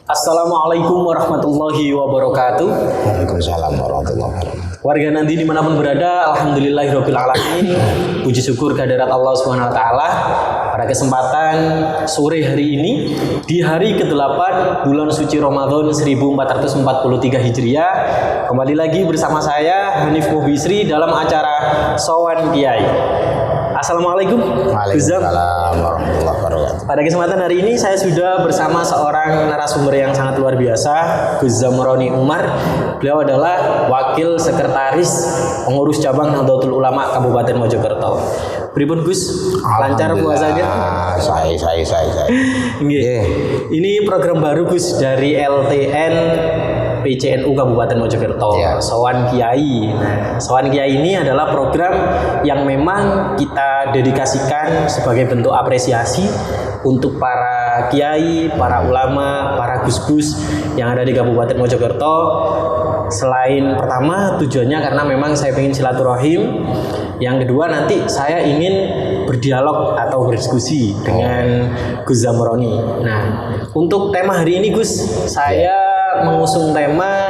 Assalamualaikum warahmatullahi wabarakatuh. Waalaikumsalam warahmatullahi wabarakatuh. Warga nanti dimanapun berada, alhamdulillahirabbil alamin. Puji syukur kehadirat Allah Subhanahu wa taala. Pada kesempatan sore hari ini di hari ke-8 bulan suci Ramadan 1443 Hijriah, kembali lagi bersama saya Hanif Muhbisri dalam acara Sowan Kiai. Assalamualaikum. Waalaikumsalam warahmatullahi wabarakatuh. Pada kesempatan hari ini saya sudah bersama seorang narasumber yang sangat luar biasa, Gus Zamroni Umar. Beliau adalah Wakil Sekretaris Pengurus Cabang Nahdlatul Ulama Kabupaten Mojokerto. Pripun Gus? Lancar puasanya? Saya. Yeah. Ini program baru Gus dari LTN PCNU Kabupaten Mojokerto, Yeah. Sowan Kiai. Nah, Sowan Kiai ini adalah program yang memang kita dedikasikan sebagai bentuk apresiasi untuk para kiai, para ulama, para gus-gus yang ada di Kabupaten Mojokerto. Selain pertama tujuannya karena memang saya ingin silaturahim. Yang kedua nanti saya ingin berdialog atau berdiskusi dengan Gus Zamroni. Nah, untuk tema hari ini Gus, saya mengusung tema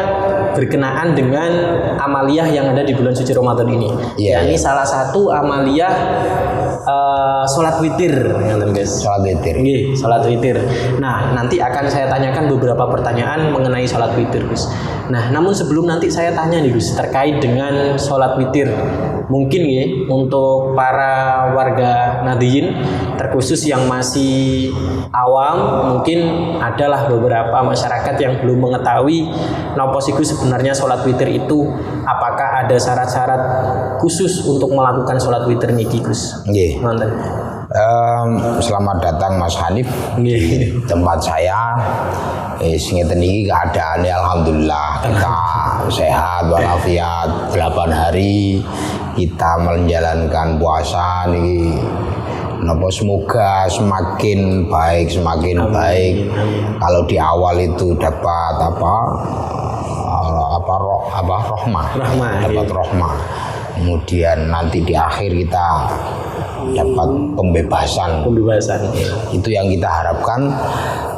berkenaan dengan amaliyah yang ada di bulan suci Ramadan ini. Ini salah satu amaliyah sholat witir, guys. Sholat witir. Sholat witir. Nah, nanti akan saya tanyakan beberapa pertanyaan mengenai sholat witir, Gus. Nah, namun sebelum nanti saya tanya nih, Gus, terkait dengan sholat witir, mungkin untuk para warga Nahdiyin, terkhusus yang masih awam, mungkin adalah beberapa masyarakat yang belum mengetahui napa sih Gus sebenarnya sholat witir itu, apakah ada syarat-syarat khusus untuk melakukan sholat witir niki Gus? Selamat datang Mas Hanif di tempat saya. Ngeten iki keadaannya alhamdulillah kita sehat walafiat. 8 hari kita menjalankan puasa niki. Semoga semakin baik. Kalau di awal itu dapat rahmah. Kemudian nanti di akhir kita dapat pembebasan. Itu yang kita harapkan.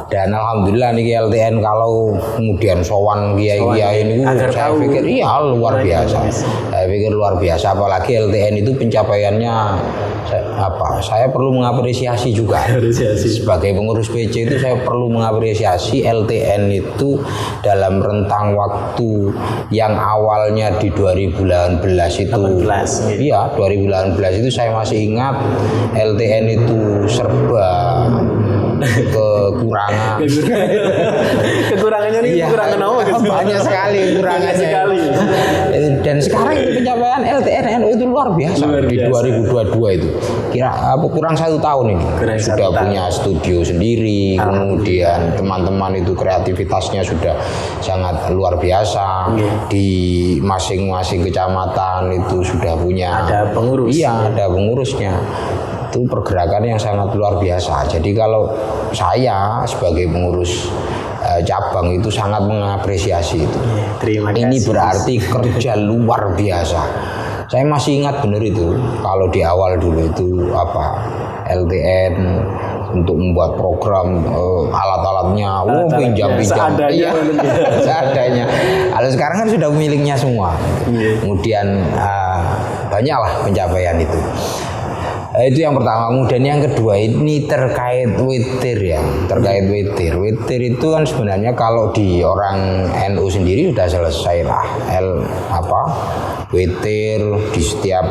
Dan alhamdulillah niki LTN kalau kemudian sowan kiai-kiai ini saya pikir luar biasa. Saya pikir luar biasa, apalagi LTN itu pencapaiannya saya perlu mengapresiasi juga. Sebagai pengurus PC itu saya perlu mengapresiasi LTN itu dalam rentang waktu yang awalnya di 2018 itu. 2018 itu saya masih ingat LTN itu serba kekurangannya nih kekurangan apa? Banyak sekali kekurangannya. Dan sekarang itu pencapaian LTN NU itu luar biasa di 2022 itu. Kurang 1 tahun ini sudah punya studio sendiri, kemudian teman-teman itu kreativitasnya sudah sangat luar biasa. Di masing-masing kecamatan itu sudah punya ada pengurus. Iya, ada pengurusnya. Itu pergerakan yang sangat luar biasa. Jadi kalau saya sebagai pengurus cabang itu sangat mengapresiasi itu. Terima kasih. Ini berarti kerja luar biasa. Saya masih ingat benar itu kalau di awal dulu itu LTN untuk membuat program alat-alatnya, pinjam seadanya. Kalau sekarang kan sudah miliknya semua. Kemudian banyaklah pencapaian itu. Itu yang pertama. Kemudian yang kedua ini terkait witir ya. Witir itu kan sebenarnya kalau di orang NU sendiri sudah selesai lah. Witir di setiap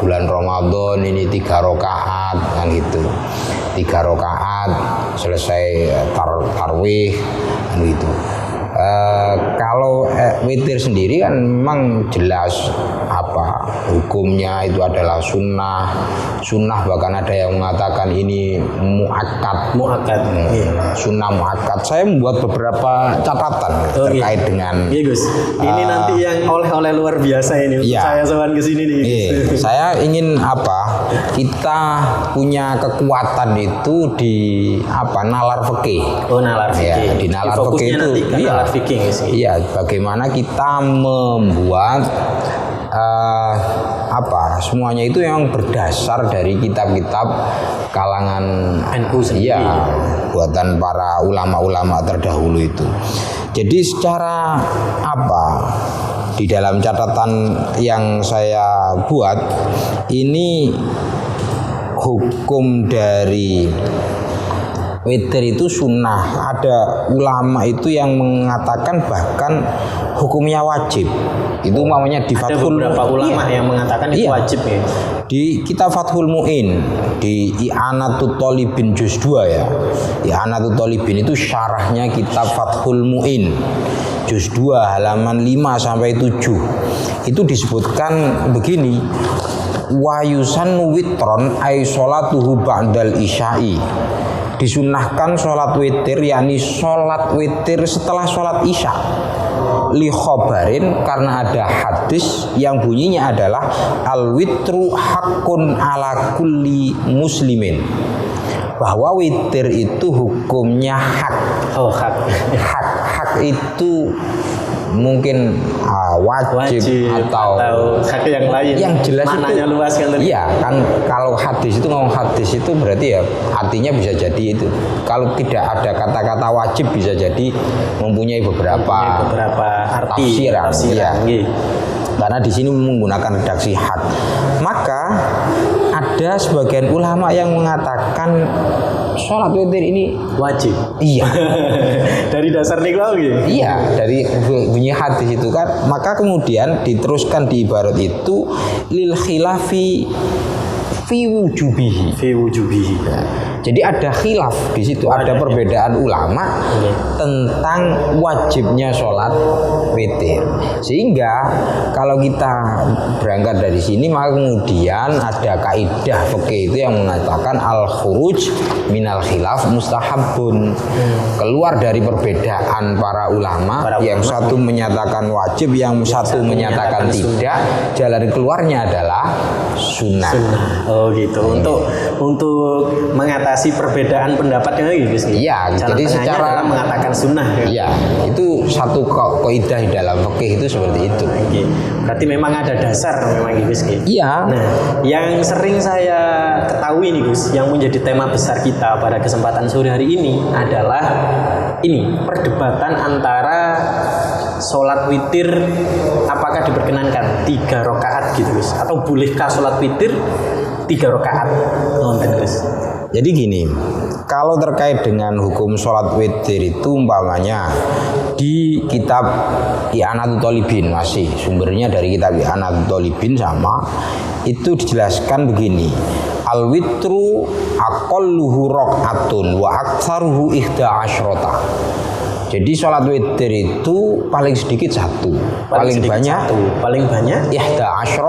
bulan Ramadan ini 3 rakaat kan gitu. 3 rakaat selesai tarwih kan gitu. Kalau witir sendiri kan memang jelas hukumnya itu adalah sunnah bahkan ada yang mengatakan ini muakkad. Sunnah muakkad. Saya membuat beberapa catatan terkait dengan Gus. Ini nanti yang oleh-oleh luar biasa ini. Saya sowan ke sini nih. Saya ingin kita punya kekuatan itu di nalar fikih. Nalar fikih. Di nalar fikih itu bagaimana kita membuat semuanya itu yang berdasar dari kitab-kitab kalangan NU sendiri. Iya, buatan para ulama-ulama terdahulu itu. Jadi secara di dalam catatan yang saya buat ini hukum dari witir itu sunnah. Ada ulama itu yang mengatakan bahkan hukumnya wajib. Itu namanya di Ada Fathul. beberapa ulama yang mengatakan itu wajib ya. Di kitab Fathul Mu'in di I'anatul Thalibin juz 2 ya. I'anatul Thalibin itu syarahnya kitab Fathul Mu'in juz 2 halaman 5 sampai 7. Itu disebutkan begini. Wa yusannu witron ay sholatuhu ba'dal isya'i. Disunnahkan sholat witir, yakni sholat witir setelah sholat isya. Li khobarin, karena ada hadis yang bunyinya adalah al witru hakun ala kulli muslimin, bahwa witir itu hukumnya hak. Hak itu mungkin wajib atau hak yang lain. Yang jelas maknanya itu luas kan. Iya kan, kalau hadis itu ngomong hadis itu berarti ya artinya bisa jadi itu. Kalau tidak ada kata-kata wajib bisa jadi mempunyai beberapa arti tafsiran. Ya. Karena di sini menggunakan redaksi hak. Maka ada sebagian ulama yang mengatakan sholat witir ini wajib. Iya. Dari dasar nikah gitu. Iya, dari bunyi hadis itu kan. Maka kemudian diteruskan di ibarat itu lil khilafi fi wujubihi. Ya. Jadi ada khilaf di situ, ada perbedaan ulama tentang wajibnya sholat witir. Sehingga kalau kita berangkat dari sini, maka kemudian ada kaidah fikih itu yang mengatakan al khuruj minal khilaf mustahabun. Keluar dari perbedaan para ulama, yang satu menyatakan wajib, yang satu menyatakan tidak, jalan keluarnya adalah sunnah. Oh gitu. Untuk mengatasi perbedaan pendapatnya gitu. Iya, jadi secara mengatakan sunnah. Iya, itu satu kaidah di dalam fikih itu seperti itu. Oke. Berarti memang ada dasar memang Gus. Iya. Nah, yang sering saya ketahui nih Gus, yang menjadi tema besar kita pada kesempatan sore hari ini adalah perdebatan antara sholat witir apakah diperkenankan 3 rakaat gitu Gus, atau bolehkah sholat witir 3 rakaat. Jadi gini, kalau terkait dengan hukum sholat witir itu umpamanya di kitab I'anatul Thalibin, masih sumbernya dari kitab I'anatul Thalibin sama, itu dijelaskan begini. Al witru aqalluhu raq'atun wa aktsaruhu 11. Jadi sholat witir itu paling sedikit 1, paling banyak 11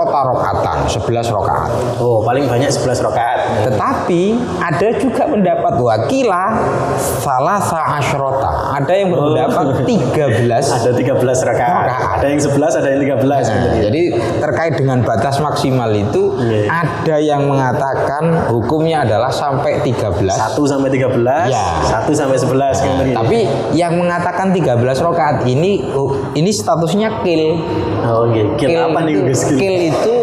rakaatan, 11 rakaat. Oh, paling banyak 11 rakaat. Tetapi ada juga pendapat wakila salasa asyrota. Ada yang berpendapat 13. Ada 13 rakaat. Ada yang 11, ada yang 13. Jadi terkait dengan batas maksimal itu ada yang mengatakan hukumnya adalah sampai 13. 1 sampai 13, 1 sampai 11. Tapi yang mengatakan 13 rakaat ini statusnya qil. Oh, qil apa nih Gus? Qil itu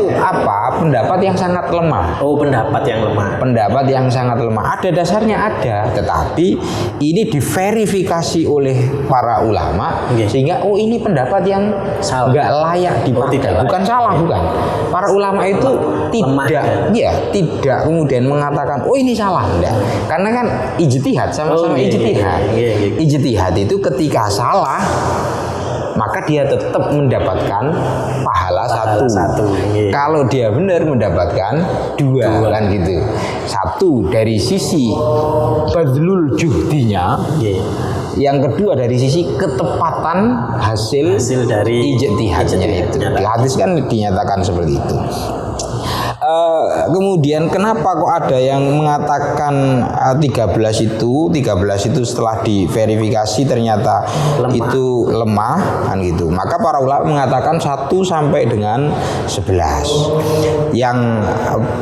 pendapat yang sangat lemah. Oh, pendapat yang lemah. Pendapat yang sangat lemah. Ada dasarnya ada, tetapi ini diverifikasi oleh para ulama sehingga ini pendapat yang nggak layak dipakai. Bukan salah, bukan. Para ulama itu tidak kemudian mengatakan ini salah, enggak. Karena kan ijtihad, sama-sama ijtihad. Ijtihad itu ketika salah maka dia tetap mendapatkan pahala satu. Kalau dia benar mendapatkan 2 kan gitu. 1 dari sisi badlul juhdinya, yang kedua dari sisi ketepatan hasil dari ijtihadnya itu. Di hadis kan dinyatakan seperti itu. Kemudian kenapa kok ada yang mengatakan 13 itu setelah diverifikasi ternyata itu lemah kan gitu. Maka para ulama mengatakan 1 sampai dengan 11. Yang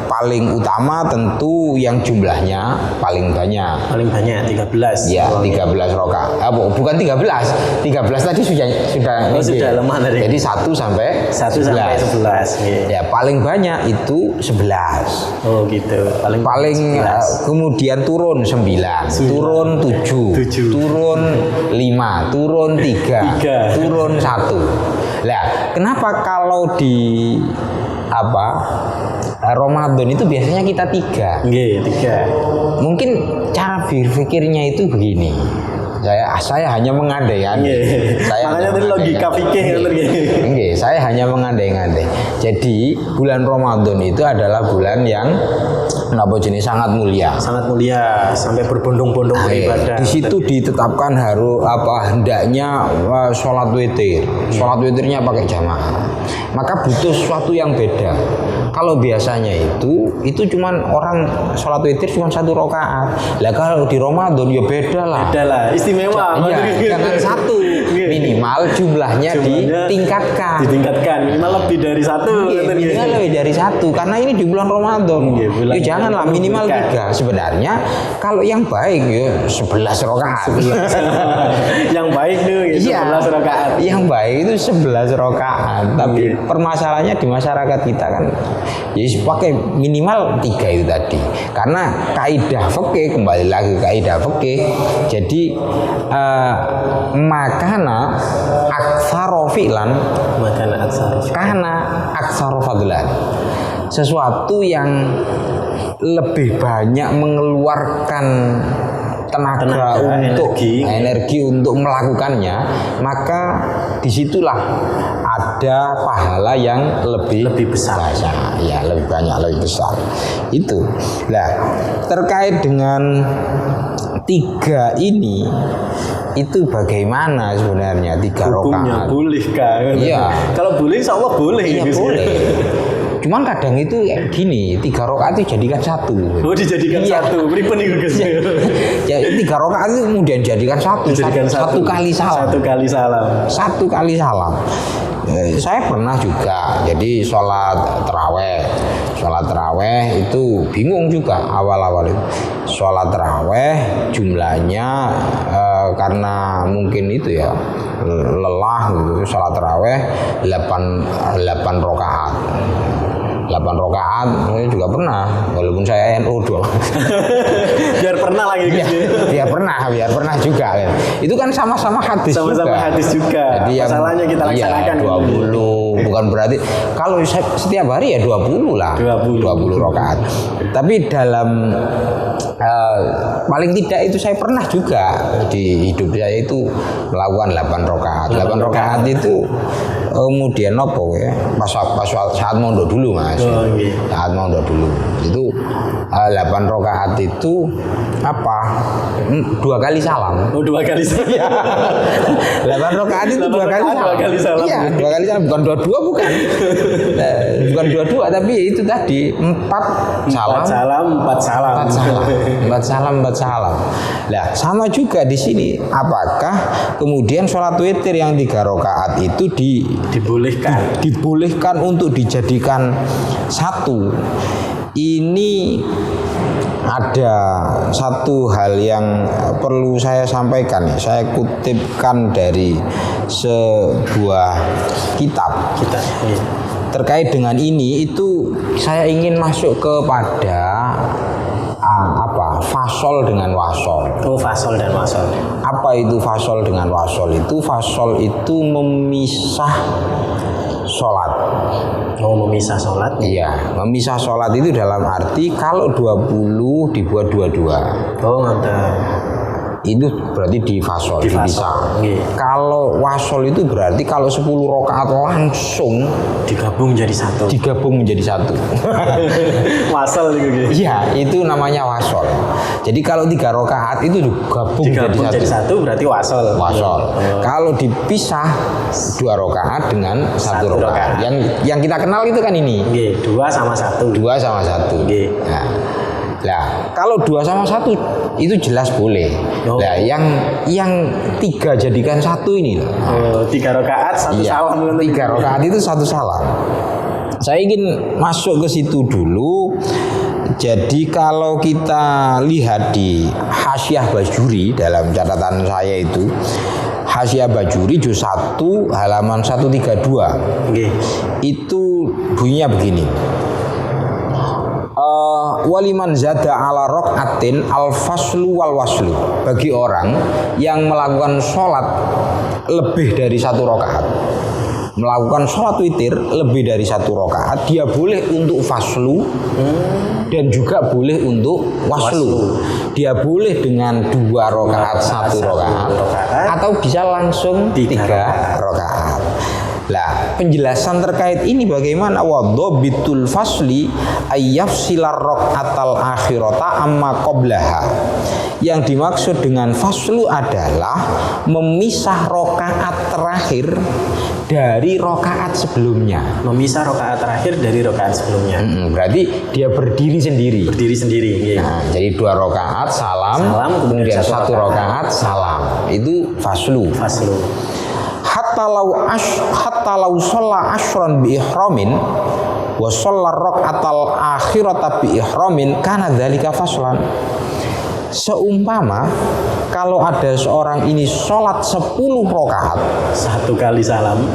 paling utama tentu yang jumlahnya paling banyak. Paling banyak 13. Ya, 13 rakaat. Bukan 13. 13 tadi sudah lemah tadi. Jadi 1 sampai 11. Ya, paling banyak itu 11. Oh gitu. Paling kemudian turun 9, turun 7, turun 5, turun 3, turun 1. Lah, kenapa kalau di Ramadan itu biasanya kita 3? Nggih, 3. Mungkin cara berpikirnya itu begini. Saya hanya mengandai-andai. Makanya tadi logika fikih saya hanya mengandai-andai. Jadi bulan Ramadan itu adalah bulan yang sangat mulia. Sangat mulia sampai berbondong-bondong beribadah. Di situ ditetapkan hendaknya sholat witir. Sholat witirnya pakai jamaah. Maka butuh sesuatu yang beda. Kalau biasanya itu cuman orang sholat witir cuma 1 rakaat. Lah kalau di Ramadan ya beda lah. Istimewa. Jangan 1, minimal jumlahnya ditingkatkan. Minimal lebih dari 1. Minimal lebih dari 1 karena ini di bulan Ramadan. Janganlah minimal 3. Sebenarnya kalau yang baik ya 11 rakaat. Yang baik tuh 11 rakaat. Yang baik itu 11 rakaat. Tapi permasalahannya di masyarakat kita kan ya pakai minimal 3 itu tadi. Karena kaidah fikih, kembali lagi kaidah fikih. Jadi makana aktsara fi'lan kana aktsara fadlan. Sesuatu yang lebih banyak mengeluarkan tenaga untuk energi untuk melakukannya, maka disitulah ada pahala yang lebih besar. Ya, lebih banyak, lebih besar. Itu. Nah, terkait dengan 3 ini itu bagaimana sebenarnya 3 rakaat? Boleh kan? Iya. Kalau boleh, insyaallah boleh. Iya boleh. Cuman kadang itu gini, 3 rakaat itu jadikan 1. Oh, dijadikan 1. Pripun iku, Gus? Ya, 3 rakaat itu kemudian jadikan 1. Satu kali salam. Satu kali salam. Saya pernah juga jadi sholat terawih itu bingung juga awal-awal itu. Sholat terawih jumlahnya karena mungkin itu ya lelah gitu. Sholat terawih 8 rakaat. 8 rakaat saya juga pernah, walaupun saya NU doang. biar pernah juga. Itu kan sama-sama hadis juga. Jadi masalahnya kita laksanakan 20, bukan berarti kalau setiap hari ya 20 lah. 20 rakaat. Tapi dalam paling tidak itu saya pernah juga di hidup saya itu melakukan 8 rakaat. 8 rakaat itu kemudian nopo ya? Pas saat mondok dulu, Mas. Saat mondok dulu. Itu 8 rakaat itu 2 kali salam. Oh, 2 kali salam. 8 rakaat itu 2 kali salam. Iya, 2 kali salam, bukan 22 bukan. Bukan 22 tapi itu tadi 4 salam. 4 salam. Nah, sama juga di sini. Apakah kemudian sholat witir yang 3 rakaat itu dibolehkan untuk dijadikan 1? Ini ada satu hal yang perlu saya sampaikan. Saya kutipkan dari sebuah kitab. Terkait dengan ini itu saya ingin masuk kepada fasol dengan wasol. Oh, fasol dan wasol. Apa itu fasol dengan wasol? Fasol itu memisah sholat. Oh, memisah sholat? Iya, memisah sholat itu dalam arti kalau 20 dibuat 22. Oh, ngerti. itu berarti difasol, dipisah. Nggih. Kalau wasol itu berarti kalau 10 rakaat langsung Digabung jadi satu. digabung menjadi satu. Wasal gitu. Iya, itu namanya wasol. Jadi kalau 3 rakaat itu digabung Digabung jadi jadi satu. satu berarti wasal. Wasol. Kalau dipisah 2 rakaat dengan 1 Satu rakaat. rakaat. Yang kita kenal itu kan ini. Nggih, 2 sama 1. 2 sama 1. Nggih. Nah, kalau 2 sama 1 itu jelas boleh. Oh. Nah, yang 3 jadikan 1 ini loh. 3 rakaat, 1 Iya, salam. 3 rakaat itu 1 salam. Saya ingin masuk ke situ dulu. Jadi kalau kita lihat di Hasyiah Bajuri dalam catatan saya itu, Hasyiah Bajuri juz 1 halaman 132. Nggih. Itu bunyinya begini. Waliman zada ala rok'atin al faslu wal waslu. Bagi orang yang melakukan sholat lebih dari 1 rakaat, melakukan sholat witir lebih dari 1 rakaat, dia boleh untuk faslu dan juga boleh untuk waslu. Dia boleh dengan 2 rakaat 1 rakaat atau bisa langsung 3 rakaat. Lah, penjelasan terkait ini bagaimana? Wadhabitul fasli ayyafsilar raqatal akhirata amma qablaha. Yang dimaksud dengan faslu adalah memisah rakaat terakhir dari rakaat sebelumnya. Memisah rakaat terakhir dari rakaat sebelumnya. Berarti dia berdiri sendiri. Berdiri sendiri. Nggih. Nah, jadi 2 rakaat salam, kemudian 1 rakaat salam. Itu faslu. Faslu. Hatta law shalla asyran bi ihramin wa shalla raqatal akhirata bi ihramin kana dzalika faslan. Seumpama kalau ada seorang ini sholat 10 rakaat 1 kali salam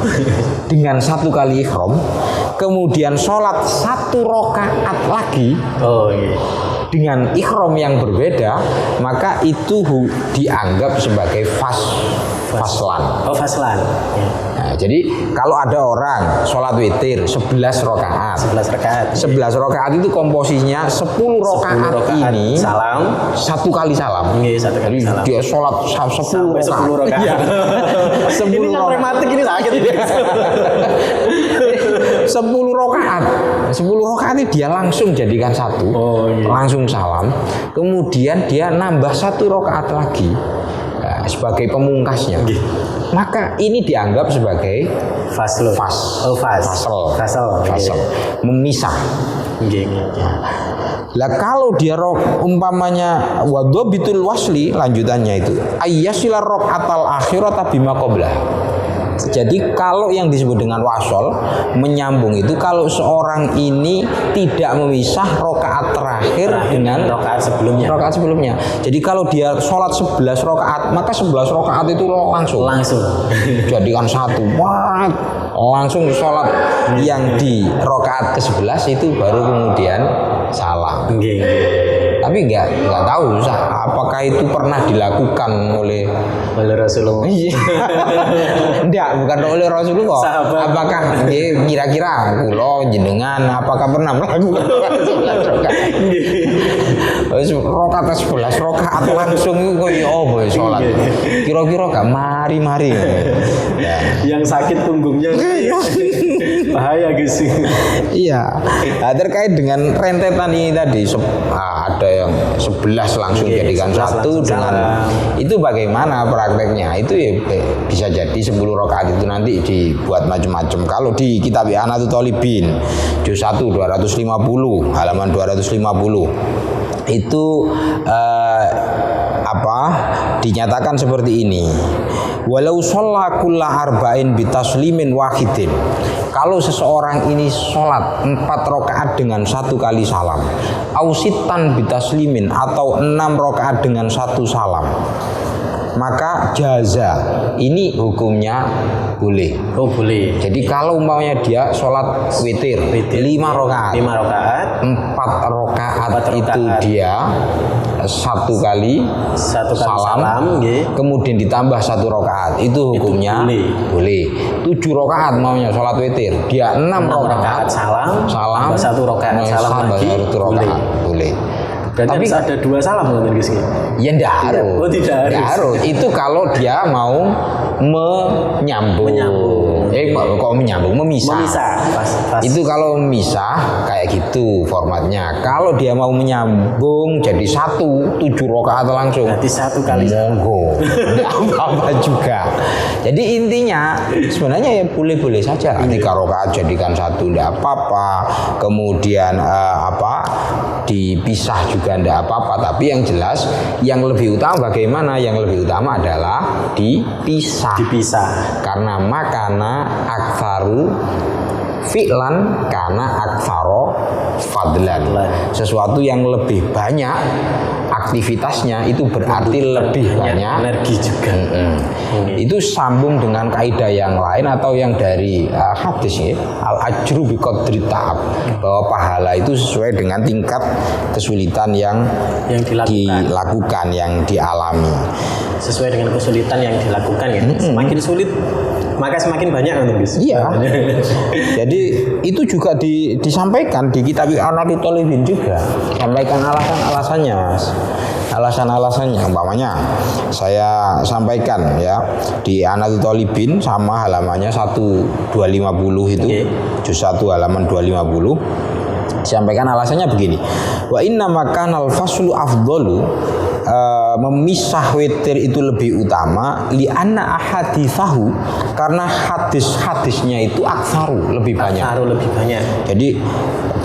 dengan 1 kali ihram, kemudian sholat 1 rakaat lagi dengan ihram yang berbeda, maka itu dianggap sebagai faslan. Oh, faslan. Nah, jadi kalau ada orang sholat witir 11 rakaat 11 rakaat itu komposisinya 10 rakaat ini salam 1 kali salam. Nggih, 1 kali salam. Dia sholat 10 rakaat. Iya. 10 ini yang rematik ini sakit ini. 10 rakaat. 10 rakaat ini dia langsung jadikan 1. Langsung salam. Kemudian dia nambah 1 rakaat lagi. Sebagai pemungkasnya, maka ini dianggap sebagai fasl, memisah. Lah kalau dia umpamanya wadhabitul wasli, lanjutannya itu ayyasilar raqatal akhirata bima qablah. Jadi kalau yang disebut dengan wasol, menyambung itu kalau seorang ini tidak memisah rakaat terakhir dengan rakaat sebelumnya. Jadi kalau dia sholat 11 rakaat, maka 11 rakaat itu langsung jadikan 1. Wah, langsung sholat yang di rakaat ke-11 itu baru kemudian salam. Tapi nggak tahu apakah itu pernah dilakukan oleh Rasulullah. Enggak, bukan oleh Rasulullah. Sahabat. Apakah kira-kira kula jenengan apakah pernah melakukan rakaat 11 rakaat langsung koyo apa salat. Kira-kira gak mari-mari. Yang sakit punggungnya. Bahaya guys. Iya. Nah, terkait dengan rentetan ini tadi ada yang 11 langsung jadikan 1 dengan itu bagaimana prakteknya? Itu ya bisa jadi 10 rakaat itu nanti dibuat macam-macam. Kalau di kitab I'anatul Thalibin juz 1 250 halaman 250 itu dinyatakan seperti ini. Walau shalla kulla arba'in bitaslimin wahidin. Kalau seseorang ini sholat 4 rakaat dengan 1 kali salam, ausitan bitaslimin atau 6 rakaat dengan 1 salam, maka jaza ini hukumnya boleh. Oh boleh. Jadi kalau umpamanya dia sholat witir 5 rakaat, 4 rakaat itu dia 1 kali salam, kemudian ditambah 1 rakaat, itu hukumnya boleh. 7 rakaat maunya sholat witir, dia 6 rakaat salam 1 rakaat salam lagi boleh. Berarti Tapi harus ada 2 salam kan Gus? ya enggak harus. Oh, tidak harus. Nggak harus. Itu kalau dia mau menyambung. Kok menyambung? Memisah. Pas. Itu kalau memisah kayak gitu formatnya. Kalau dia mau menyambung jadi 7 rakaat langsung. Berarti 1 kali. Monggo. Nggak apa-apa juga. Jadi intinya sebenarnya ya boleh-boleh saja. 3 rakaat jadikan 1 enggak apa-apa. Kemudian dipisah juga enggak apa-apa. Tapi yang jelas yang lebih utama bagaimana? Yang lebih utama adalah dipisah. Karena makana aktsaru fi'lan karena aktsaro fadlan. Sesuatu yang lebih banyak aktivitasnya itu berarti lebih banyak energi juga. Itu sambung dengan kaidah yang lain atau yang dari hadis ya, al ajru bi qadri ta'ab, bahwa pahala itu sesuai dengan tingkat kesulitan yang dilakukan, yang dialami. Sesuai dengan kesulitan yang dilakukan ya. Semakin sulit maka semakin banyak kan Gus. Iya. Jadi itu juga disampaikan di kitab Anadul Talibin juga. Sampaikan alasan-alasannya, Mas. Alasan-alasannya umpamanya saya sampaikan ya di Anadul Talibin sama halamannya 1250 itu. Juz 1 halaman 250. Disampaikan alasannya begini. Wa inna makanal faslu afdalu, memisah witir itu lebih utama li'anna ahaditsahu, karena hadis-hadisnya itu aktsaru, lebih banyak. Jadi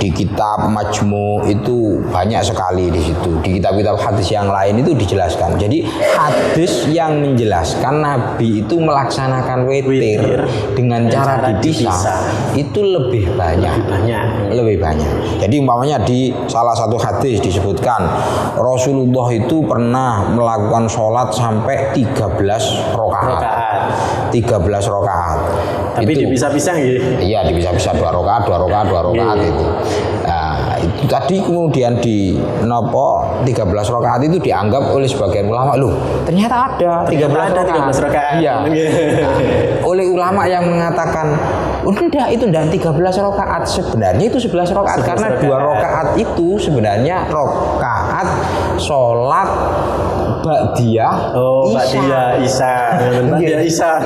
di kitab Majmu itu banyak sekali di situ. Di kitab-kitab hadis yang lain itu dijelaskan. Jadi hadis yang menjelaskan Nabi itu melaksanakan witir dengan cara dipisah itu lebih banyak. Jadi umpamanya di salah satu hadis disebutkan Rasulullah itu pernah melakukan sholat sampai 13 rakaat. 13 rakaat. Tapi itu dipisah-pisah gitu. Iya, dipisah-pisah 2 rakaat itu. Nah, itu tadi kemudian di 13 rakaat itu dianggap oleh sebagian ulama, loh ternyata ada 13 rakaat. Iya. Oleh ulama yang mengatakan itu enggak 13 rakaat, sebenarnya itu 11 rakaat karena 2 rakaat itu sebenarnya rakaat sholat Ba'diyah Isya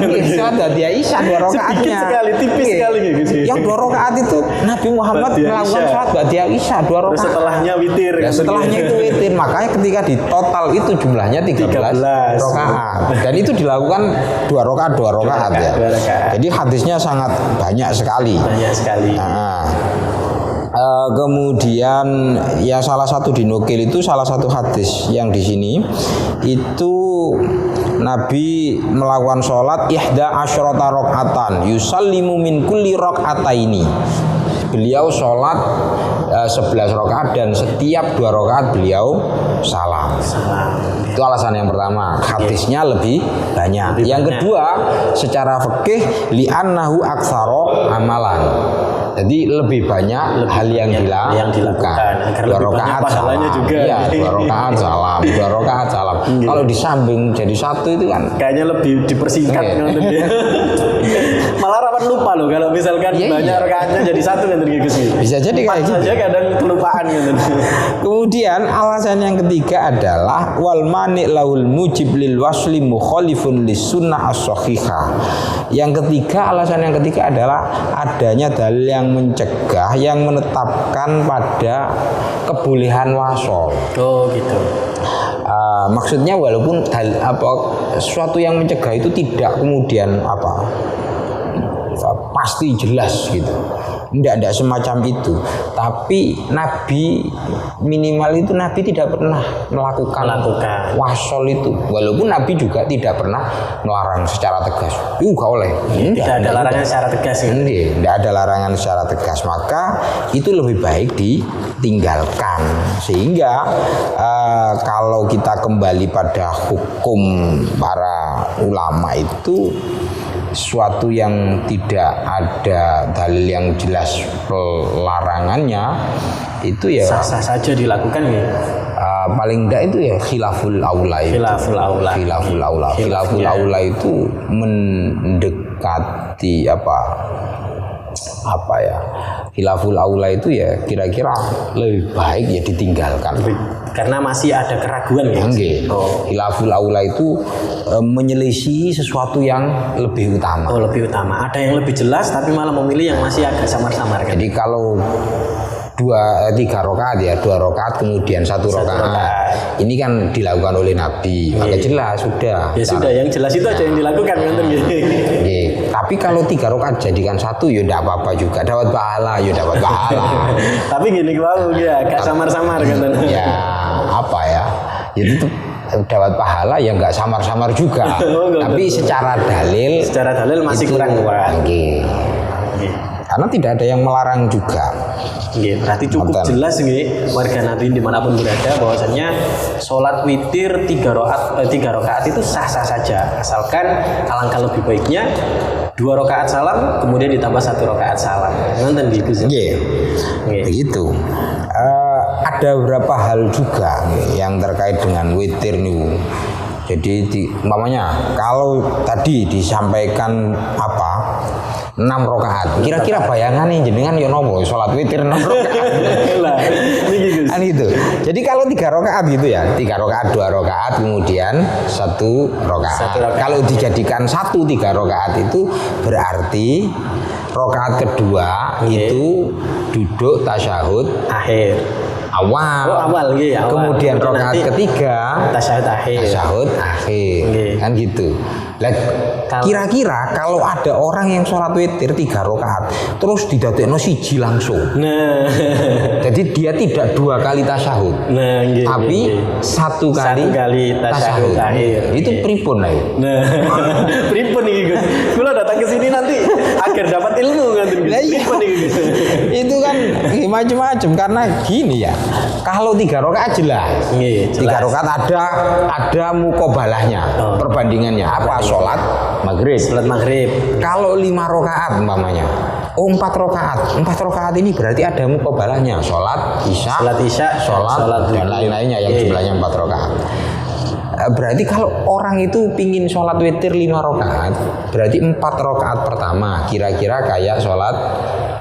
2 rakaatnya. Tipis sekali gitu. Yang 2 rakaat itu Nabi Muhammad melakukan sholat Ba'diyah Isya 2 rakaat. Setelahnya witir. Setelahnya itu witir. Makanya ketika di total itu jumlahnya 13 rakaat. Dan itu dilakukan 2 rakaat ya. Jadi hadisnya sangat banyak sekali. Nah, kemudian ya salah satu dinukil itu salah satu hadis yang di sini itu Nabi melakukan sholat ihda asyrata rakaatan yusallimu min kulli rakaataini. Beliau sholat 11 rakaat dan setiap 2 rakaat beliau salam. Itu alasan yang pertama, hadisnya lebih banyak. Yang kedua, secara fikih li'annahu aktsara amalan. Jadi lebih banyak hal yang dilakukan. 2 rakaat salam. Iya, 2 rakaat salam, 2 rakaat salam. Kalau disambung jadi 1 itu kan kayaknya lebih dipersingkat kan. Malah rawan lupa loh kalau misalkan banyak rakaatnya jadi 1 kan Gus. Bisa jadi kayak gitu. Saja kadang kelupaan gitu. Kemudian alasan yang ketiga adalah wal mani laul mujib lil wasli mukhalifun lis sunnah as-sahihah. Alasan yang ketiga adalah adanya dalil yang mencegah, yang menetapkan pada kebolehan wasol. Oh gitu. Maksudnya walaupun sesuatu yang mencegah itu tidak kemudian pasti jelas gitu. Tidak semacam itu. Tapi Nabi minimal itu Nabi tidak pernah melakukan wasol itu. Walaupun Nabi juga tidak pernah melarang secara tegas. Enggak oleh. Tidak ada larangan secara tegas. Tidak ada larangan secara tegas. Maka itu lebih baik ditinggalkan. Sehingga kalau kita kembali pada hukum para ulama itu sesuatu yang tidak ada dalil yang jelas larangannya itu ya sah-sah saja dilakukan ya. Paling enggak itu ya khilaful aula itu. Khilaful aula itu mendekati apa ya, khilaful aula itu ya kira-kira lebih baik ya ditinggalkan. Karena masih ada keraguan ya. Nggih. Khilaful aula itu menyelisihi sesuatu yang lebih utama. Oh, lebih utama. Ada yang lebih jelas tapi malah memilih yang masih agak samar-samar kan. Jadi kalau 3 rakaat ya, 2 rakaat kemudian 1 rakaat. Ini kan dilakukan oleh Nabi, maka jelas sudah. Ya sudah, yang jelas itu aja yang dilakukan kan gitu. Tapi kalau 3 rakaat jadikan 1 ya tidak apa-apa juga, dapat pahala ya dapat pahala. Tapi gini kalau ya agak samar-samar kan. Ya apa ya? Itu tuh dapat pahala ya nggak samar-samar juga. Tapi secara dalil masih kurang kuat. Karena tidak ada yang melarang juga. Berarti cukup jelas warga Nahdien dimanapun berada bahwasannya sholat witir 3 rakaat itu sah-sah saja, asalkan alangkah lebih baiknya 2 rakaat salam kemudian ditambah 1 rakaat salam. Nonton gitu sih. Begitu. Ada beberapa hal juga yang terkait dengan witir nih. Jadi umpamanya kalau tadi disampaikan 6 rakaat. Kira-kira bayangannya jenengan ya nopo salat witir 6 rakaat. Lah, ini kan gitu. Jadi kalau 3 rakaat gitu ya, 3 rakaat 2 rakaat kemudian 1 rakaat. Kalau dijadikan 3 rakaat itu berarti rakaat kedua itu duduk tasyahud akhir. Awal. Kemudian rakaat ketiga tasyahud akhir. Kan gitu. Kira-kira kalau ada orang yang sholat witir 3 rakaat terus didadekno siji langsung. Nah. Jadi dia tidak 2 kali tasyahud. Nah, tapi 1 kali tasyahud akhir. Itu pripun lah. Nah. Pripun iki, Gus? Kula datang ke sini nanti agar dapat ilmu kan. Pripun iki, Gus? Itu kan macam-macam karena gini ya. Kalau 3 rakaat jelas. 3 rakaat ada mukobalahnya, perbandingannya apa? Sholat maghrib. Kalau 5 rakaat umpamanya, 4 rakaat ini berarti ada mukobalahnya, sholat isya, sholat dan lain-lainnya yang jumlahnya 4 rakaat. Berarti kalau orang itu pingin sholat witir 5 rakaat, berarti 4 rakaat pertama kira-kira kayak sholat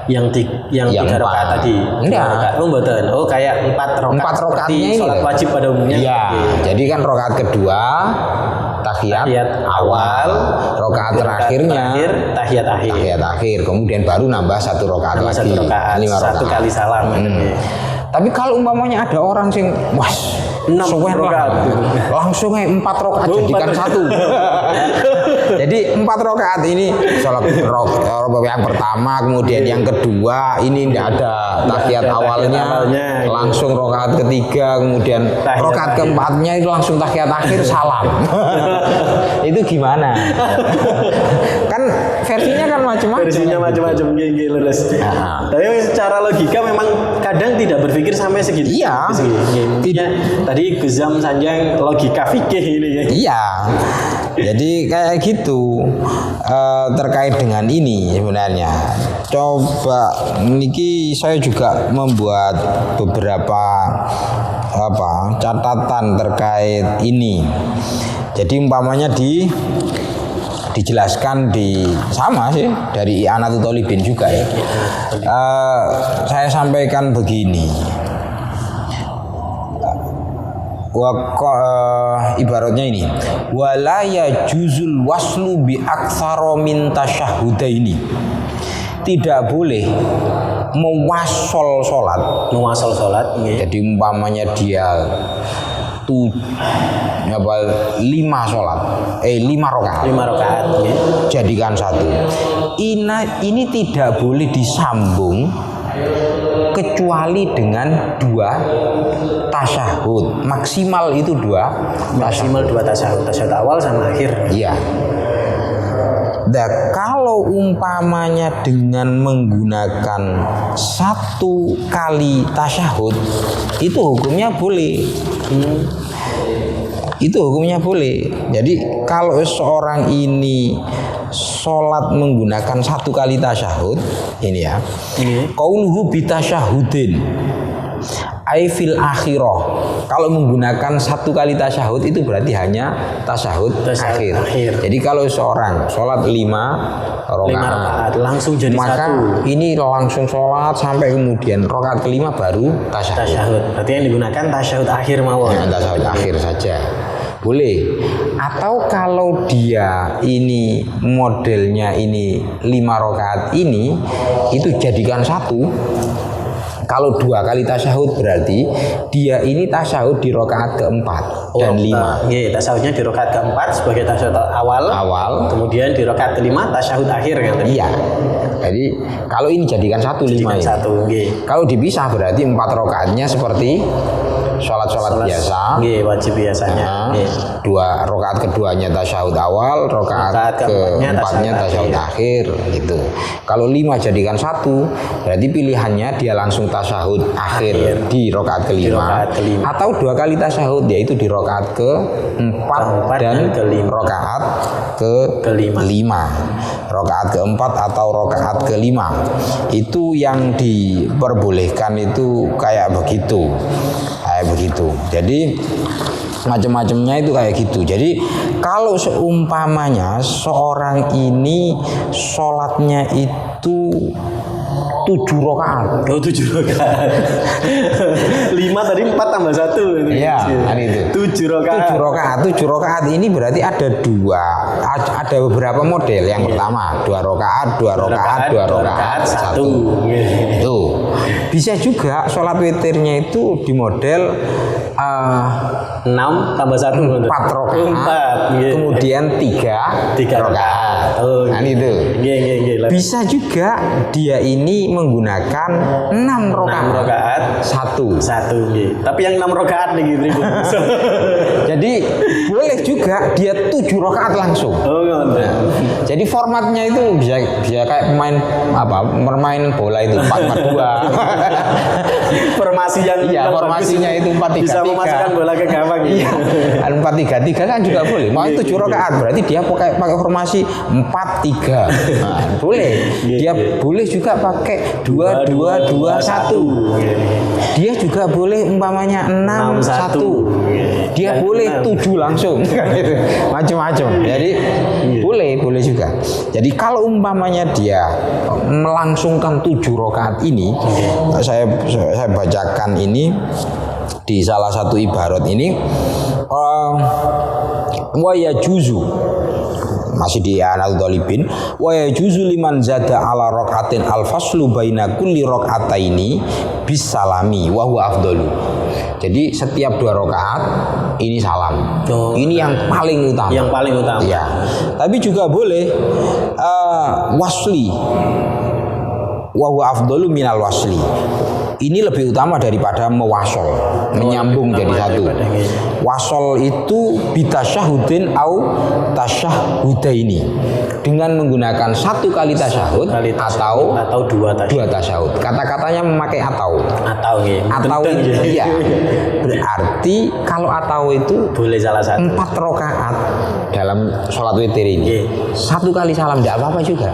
yang 3 rakaat tadi. Enggak. Kayak 4 rakaat ini sholat wajib pada umumnya. Iya. Jadi kan rakaat kedua tahiyat awal, rakaat terakhirnya tahiyat akhir. Kemudian baru nambah 1 rakaat lagi. 1 rakaat. 1 kali salam. Tapi kalau umpamanya ada orang sing 6 rakaat langsung 4 rakaat jadikan 1. Jadi 4 rakaat ini sholat yang pertama, kemudian yang kedua ini tidak ada tahiyat awalnya, langsung rakaat ketiga, kemudian rakaat keempatnya itu langsung tahiyat akhir salam. Itu gimana? Kan versinya kan macam-macam. Tapi secara logika memang kadang tidak berpikir sampai segitu. Iya. Tadi Guzam Sanjang logika fikih ini ya. Iya. Jadi kayak gitu terkait dengan ini sebenarnya. Coba niki saya juga membuat beberapa catatan terkait ini. Jadi umpamanya dijelaskan sama sih dari I'anatul Thalibin juga ya. Saya sampaikan begini. Ibaratnya ini wala yajuzul waslu bi aktsara min tasyahudaini. Tidak boleh mewasol salat. Jadi umpamanya dia 5 rakaat. Jadikan 1. Ini tidak boleh disambung kecuali dengan 2 tasyahud. Maksimal itu 2 tasyahud awal sama akhir. Iya. Nah, kalau umpamanya dengan menggunakan 1 kali tasyahud itu hukumnya boleh. Itu hukumnya boleh. Jadi kalau seorang ini sholat menggunakan 1 kali tasyahud, ini ya, qauluhu bitasyahudin, Aifil akhirah. Kalau menggunakan satu kali tasyahud itu berarti hanya tasyahud akhir. Jadi kalau seorang sholat 5 rakaat langsung jadi maka satu. ini langsung sholat sampai kemudian rakaat kelima baru tasyahud. Berarti yang digunakan tasyahud akhir mawon. Ya, tasyahud akhir saja. Boleh. Atau kalau dia ini modelnya ini 5 rakaat ini itu jadikan satu. Kalau 2 kali tasyahud berarti dia ini tasyahud di rakaat keempat dan 5. Iya, tasyahudnya di rakaat keempat sebagai tasyahud awal. Kemudian di rakaat kelima tasyahud akhir kan? Iya. Jadi kalau ini jadikan 1 5 ya. Kalau dipisah berarti 4 rakaatnya seperti sholat biasa. Iya, wajib biasanya. 2 rakaat keduanya tasyahud awal, rakaat keempatnya tasyahud akhir gitu. Kalau 5 jadikan 1 berarti pilihannya dia langsung tasyahud akhir di rakaat kelima. Atau 2 kali tasyahud yaitu di rakaat keempat dan rakaat kelima. Rakaat keempat atau rakaat kelima itu yang diperbolehkan itu kayak begitu. Jadi macam-macamnya itu kayak gitu. Jadi kalau seumpamanya seorang ini sholatnya itu 7 rakaat. 7 rakaat. 5 tadi 4 tambah 1. Iya, kan itu. 7 rakaat. 7 rakaat ini berarti ada beberapa model. Yang pertama 2 rakaat, 2 rakaat, 1. Itu. Bisa juga sholat witirnya itu di model 6 tambah 1 4 rakaat. Kemudian 3 rakaat. Kan itu. Bisa juga dia ini menggunakan 6 rakaat 1. Tapi yang 6 rakaat nih gitu. Jadi boleh juga dia 7 rakaat langsung. Jadi formatnya itu bisa kayak bermain bola itu 4-4-2. Formasinya itu 4-3-3. Bisa memasukkan bola ke gawang. Iya. 4-3-3 kan juga boleh. Mau 7 rakaat berarti dia pakai formasi 4-3. Nah, boleh. Dia boleh juga pakai 2-2-2-1. Dia juga boleh umpamanya 6-1. Dia boleh 7 langsung. Macam-macam. Jadi boleh juga. Jadi kalau umpamanya dia melangsungkan 7 rakaat ini, saya bacakan ini di salah satu ibarat ini, wa yajuzu, masih di Anadul Talibin, wa yajuzu liman zada ala rakaatin al faslu baina kulli rakaataini bisalami wa huwa afdalu. Jadi setiap 2 rakaat ini salam. Ini yang paling utama. Iya. Tapi juga boleh wasli. Wa huwa afdalu minal wasli. Ini lebih utama daripada mewasol, menyambung jadi satu. Wasol itu bitasyahudin au tasyahudaini, dengan menggunakan 1 kali tasyahud atau 2 tasyahud. Kata-katanya memakai atau itu, iya. Berarti kalau atau itu boleh salah satu 4 rakaat dalam sholat witir ini. 1 kali salam tidak apa-apa juga.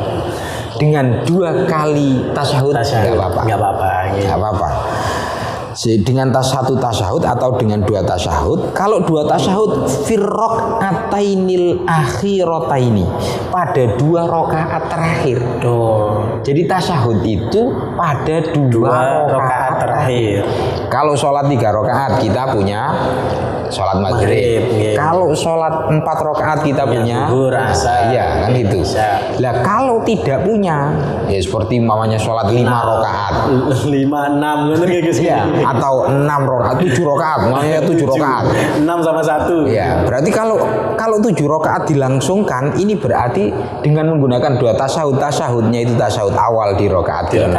Dengan 2 kali tasyahud nggak apa-apa. Dengan 1 tasyahud atau dengan 2 tasyahud. Kalau 2 tasyahud firrok atainil akhirataini, pada 2 rakaat terakhir. Jadi tasyahud itu pada 2 rakaat terakhir. Kalau sholat 3 rakaat kita punya sholat maghrib. Kalau sholat 4 rakaat kita punya zuhur, asar. Iya kan itu. Lah kalau tidak punya, ya seperti mamanya sholat 5 rakaat. 5-6 gitu ya. Atau 6 rakaat, 7 rakaat, namanya 7 rakaat. 6 sama 1. Iya, berarti kalau 7 rakaat dilangsungkan, ini berarti dengan menggunakan 2 tasyahud, tasyahudnya itu tasyahud awal di rakaat ke-6,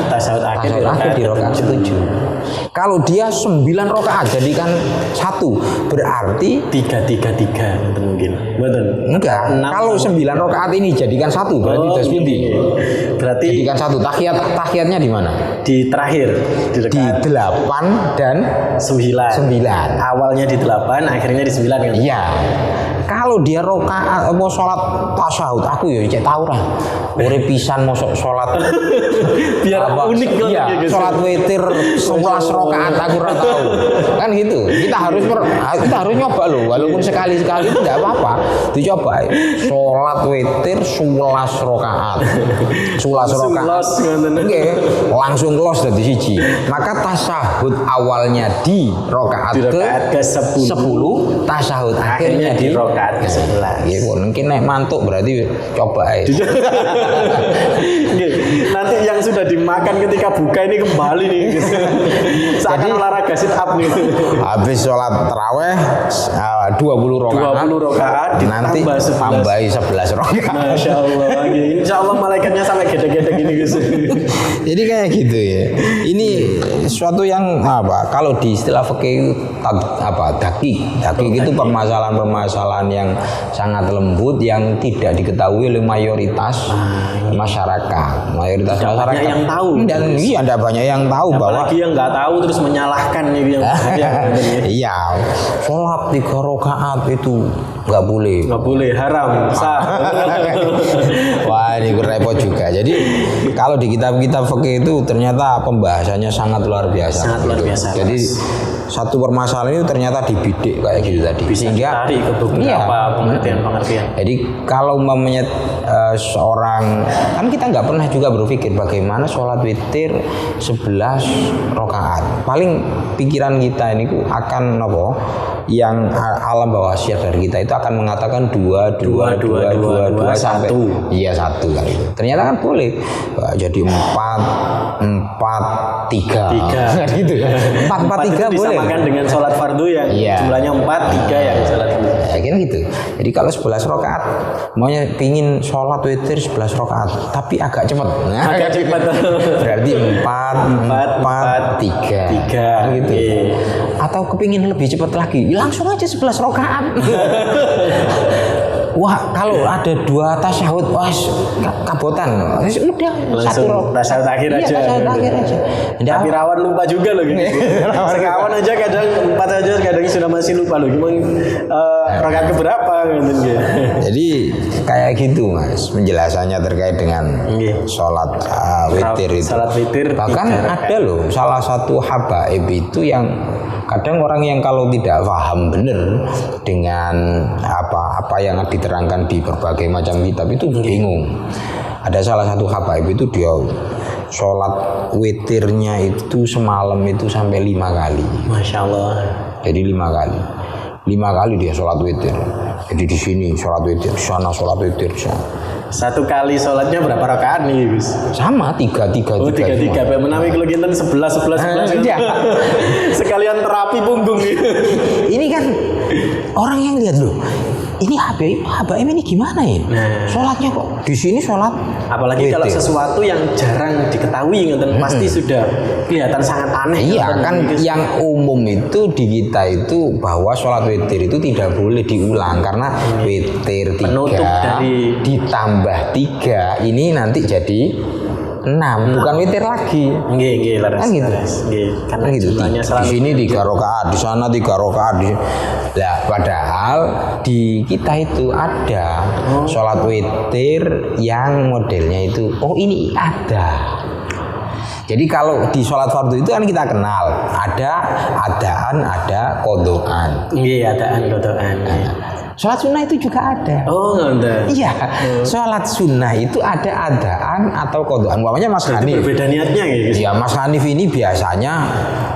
tasyahud akhir di rakaat ke-7. Kalau dia 9 rakaat jadikan 1, berarti 3-3-3 mungkin. Betul. Enggak. Kalau 9 rakaat ini jadikan 1, berarti tasbih. Berarti jadikan 1. Tahiyatnya di mana? Di terakhir, di 8 dan 9. Awalnya di 8, akhirnya di 9 kan? Iya. kalau dia rokaat mau sholat tasyahud, aku ya cek tahu lah. Urip pisan mosok sholat Biar unik kan iya, gitu. sholat witir 11 rakaat aku ora tahu. Kan gitu. Kita harus nyoba loh, walaupun sekali-sekali itu enggak apa-apa. Dicoba. Sholat witir 11 rakaat. 11 rakaat. Oke, langsung los dari siji. Maka tasyahud awalnya di rakaat ke-10, tasyahud akhirnya di rakaat ke-11. Iya, mungkin nek mantuk berarti coba aja. Nanti yang sudah dimakan ketika buka ini kembali nih. Seakan olahraga sit up nih. Habis sholat taraweh 20 rakaat. Nanti tambahi 11 rakaat. Masya Allah. Insya Allah malaikatnya sampai gede-gede gini guys. Jadi kayak gitu ya. Ini suatu yang apa? Kalau di istilah fikih dakik itu permasalahan-permasalahan yang sangat lembut yang tidak diketahui oleh mayoritas masyarakat. Mayoritas masyarakat banyak yang tahu. Dan iya, ada banyak yang tahu bahwa apalagi yang nggak tahu terus menyalahkan nih yang iya, sholat 3 rakaat itu nggak boleh. Nggak boleh, haram, sah. Wah, ini repot juga. Jadi kalau di kitab-kitab fikih itu ternyata pembahasannya sangat luar biasa. Sangat luar biasa. Jadi satu permasalahan itu ternyata dibidik kayak gitu tadi. Bisa sehingga ditarik ke beberapa pengertian-pengertian. Jadi kalau umpamanya seorang, kan kita nggak pernah juga berpikir bagaimana sholat witir 11 rakaat. Paling pikiran kita ini akan apa? Yang alam bawah sadar kita itu akan mengatakan 2 sampai 1. Iya, 1 kali itu. Ternyata kan boleh. Jadi 4 3 gitu ya. 4 3 boleh. Disamakan dengan sholat fardu yang jumlahnya 4 3 yang sholat fardu. Ya kan gitu. Jadi kalau 11 rakaat maunya pingin sholat witir 11 rakaat tapi agak cepat. Nah, agak cepat. Berarti 4 3 gitu. Atau kepingin lebih cepat lagi, langsung aja 11 rakaat. Wah, kalau ada 2 tasyahud, wah kabotan. Udah langsung tasyahud akhir aja. Tasyahud akhir aja. Tapi rawan lupa juga loh gitu. Sekawan aja kadang 4 aja kadang sudah masih lupa loh. Gimana rakaat keberapa gitu. Jadi kayak gitu Mas penjelasannya terkait dengan sholat witir itu. Sholat witir. Bahkan ada loh salah satu habaib itu yang kadang orang yang kalau tidak paham benar dengan apa yang diterangkan di berbagai macam kitab itu bingung. Ada salah satu habaib itu dia sholat witirnya itu semalam itu sampai 5 kali. Masya Allah. Jadi 5 kali. 5 kali dia sholat witir. Jadi di sini sholat witir, di sana sholat witir. Satu kali sholatnya berapa rakaat nih Gus? Sama 3. Oh 3. Menawi kalau kita 11. Iya. Sekalian terapi punggung nih. Ini kan orang yang lihat loh. Ini HBM ini gimana ya? Sholatnya kok di sini sholat. Apalagi witir. Kalau sesuatu yang jarang diketahui, pasti sudah kelihatan sangat aneh. Iya kan, yang umum itu di kita itu bahwa sholat witir itu tidak boleh diulang karena witir 3 ditambah 3 ini nanti jadi 6, bukan witir lagi. Nggih, kan gitu. Karena gitu. Di sini 3 rakaat, di sana 3 rakaat. Lah, padahal di kita itu ada sholat witir yang modelnya itu. Oh, ini ada. Jadi kalau di sholat fardu itu kan kita kenal ada adaan, ada kodoan. Iya, adaan, kodoan. Sholat sunnah itu juga ada. Oh, ada. Iya. Sholat sunnah itu ada adaan atau kodoan. Umpamanya Mas Hanif. Berbeda niatnya gitu. Iya, Mas Hanif ini biasanya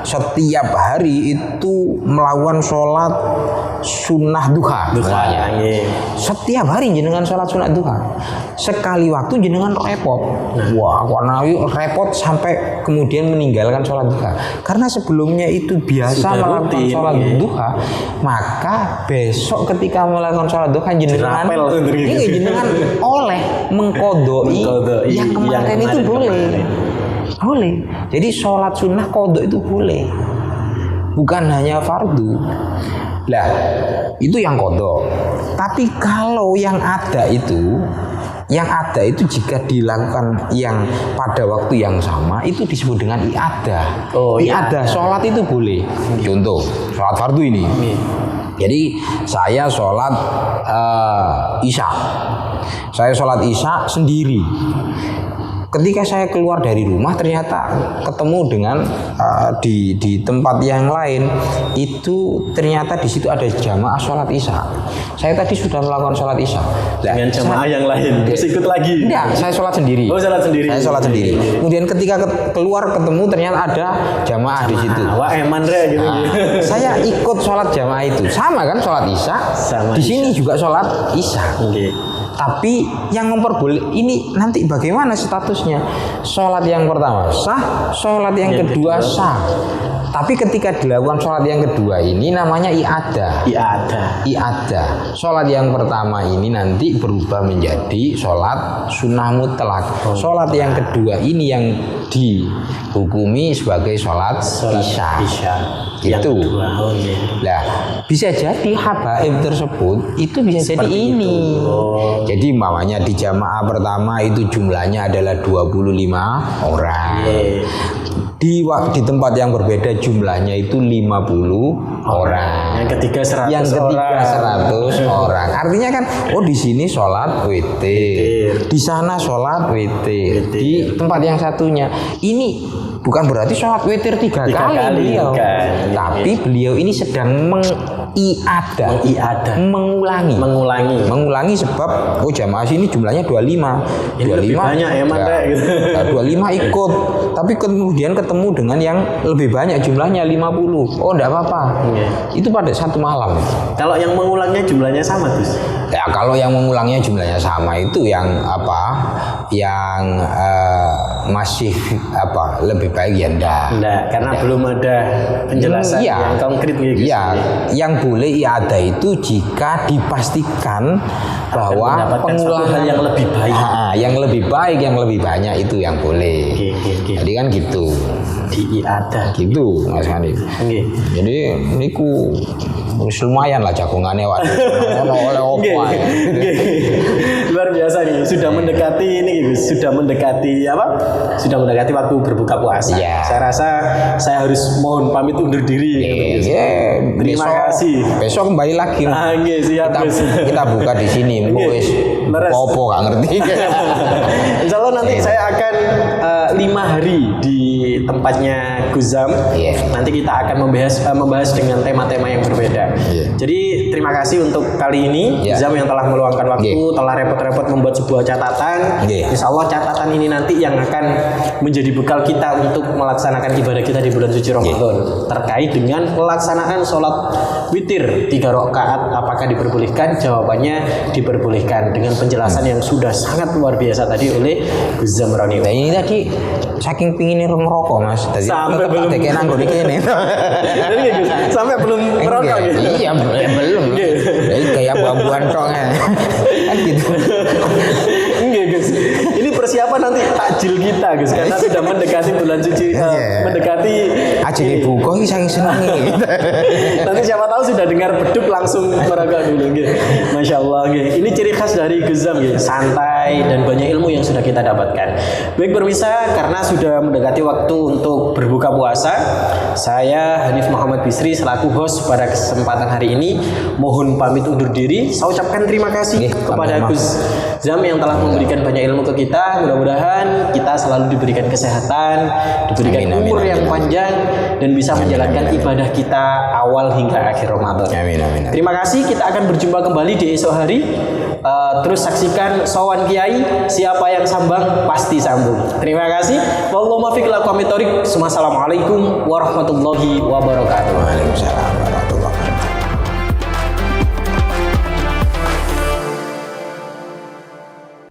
setiap hari itu melakukan sholat sunnah duha. Setiap hari jenengan sholat sunnah duha. Sekali waktu jenengan repot. Wah, karena repot sampai kemudian meninggalkan sholat duha. Karena sebelumnya itu biasa melakukan sholat duha, maka besok ketika melakukan sholat duha jenengan oleh mengkodoi yang kemarin itu boleh. Jadi sholat sunnah kodok itu boleh, bukan hanya fardu. Lah itu yang kodok. Tapi kalau yang ada itu jika dilakukan yang pada waktu yang sama itu disebut dengan iadah. Iadah sholat itu boleh. Contoh sholat fardu ini. Jadi saya sholat isya. Saya sholat isya sendiri. Ketika saya keluar dari rumah ternyata ketemu dengan di tempat yang lain itu ternyata di situ ada jamaah sholat isya. Saya tadi sudah melakukan sholat isya. Dengan jamaah yang lain, terus ikut lagi? Enggak, saya sholat sendiri. Oh, sholat sendiri. Saya sholat sendiri. Kemudian ketika keluar ketemu ternyata ada jamaah di situ. Wah, eman re gitu. Saya ikut sholat jamaah itu, sama kan sholat isya. Sama di isya. sini juga sholat isya. Tapi yang memperboleh ini nanti bagaimana statusnya? Sholat yang pertama sah, sholat yang kedua sah. Tapi ketika dilakukan sholat yang kedua ini namanya i'adah. I'adah. Sholat yang pertama ini nanti berubah menjadi sholat sunnah mutlak. Sholat yang kedua ini yang dihukumi sebagai sholat isya. Itu. Nah, bisa jadi habaib tersebut itu bisa jadi ini. Jadi umpamanya di jamaah pertama itu jumlahnya adalah 25 orang. Di tempat yang berbeda jumlahnya itu 50 orang. Yang ketiga 100 orang. Artinya kan di sini sholat witir. Di sana sholat witir. Di tempat yang satunya. Ini bukan berarti sholat witir tiga kali beliau. Tapi beliau ini sedang mengiadah, mengulangi sebab jamaah sini jumlahnya 25. Ini 25 lebih banyak ya Manda gitu. 25 ikut, tapi kemudian ketemu dengan yang lebih banyak jumlahnya 50. Oh, enggak apa-apa. Itu pada satu malam. Kalau yang mengulangnya jumlahnya sama tuh. Ya, kalau yang mengulangnya jumlahnya sama itu yang apa? Yang masih lebih baik ya enggak, karena belum ada penjelasan yang konkret gitu. Iya, yang boleh i'adah itu jika dipastikan bahwa pengulangan yang lebih baik. Yang lebih baik, yang lebih banyak itu yang boleh. Jadi kan gitu. Di i'adah gitu Mas Hanif. Jadi niku lumayan lah jagongannya oleh opo. Luar biasa nih, sudah mendekati ini gitu, sudah mendekati waktu berbuka puasa. Saya rasa saya harus mohon pamit undur diri. Terima kasih. Besok kembali lagi. Siap. Kita buka di sini. Opo gak ngerti. Insya Allah nanti saya akan 5 hari di tempatnya Guzam. Nanti kita akan membahas dengan tema-tema yang berbeda. Jadi terima kasih untuk kali ini Guzam yang telah meluangkan waktu, telah repot-repot membuat sebuah catatan. Insya Allah catatan ini nanti yang akan menjadi bekal kita untuk melaksanakan ibadah kita di bulan suci Ramadan terkait dengan pelaksanaan sholat witir 3 rakaat. Apakah diperbolehkan? Jawabannya diperbolehkan dengan penjelasan yang sudah sangat luar biasa tadi oleh Guzam Roni. Nah, ini tadi saking pinginnya ngerokok Mas. Sampai belum sampai belum merokok gitu. Iya belum. Jadi kayak buah-buahan tok kan gitu. Enggak guys, ini persiapan nanti takjil kita guys, karena sudah mendekati bulan suci, mendekati ajine buka iki saking senenge. Nanti siapa tahu sudah dengar beduk langsung merokok dulu gitu. Masya Allah gitu. Ini ciri khas dari Guzam gitu, santai dan banyak ilmu yang sudah kita dapatkan. Baik pemirsa, karena sudah mendekati waktu untuk berbuka puasa, saya Hanif Muhammad Bisri selaku host pada kesempatan hari ini mohon pamit undur diri. Saya ucapkan terima kasih kepada Guzam yang telah memberikan banyak ilmu ke kita. Mudah-mudahan kita selalu diberikan kesehatan, diberikan umur yang panjang dan bisa menjalankan ibadah kita awal hingga akhir Ramadan. Terima kasih. Kita akan berjumpa kembali di esok hari. Terus saksikan Sowan Kiai, siapa yang sambang pasti sambung. Terima kasih. Wallahu muwaffiq ila aqwamit thoriq. Wassalamualaikum warahmatullahi wabarakatuh. Waalaikumsalam.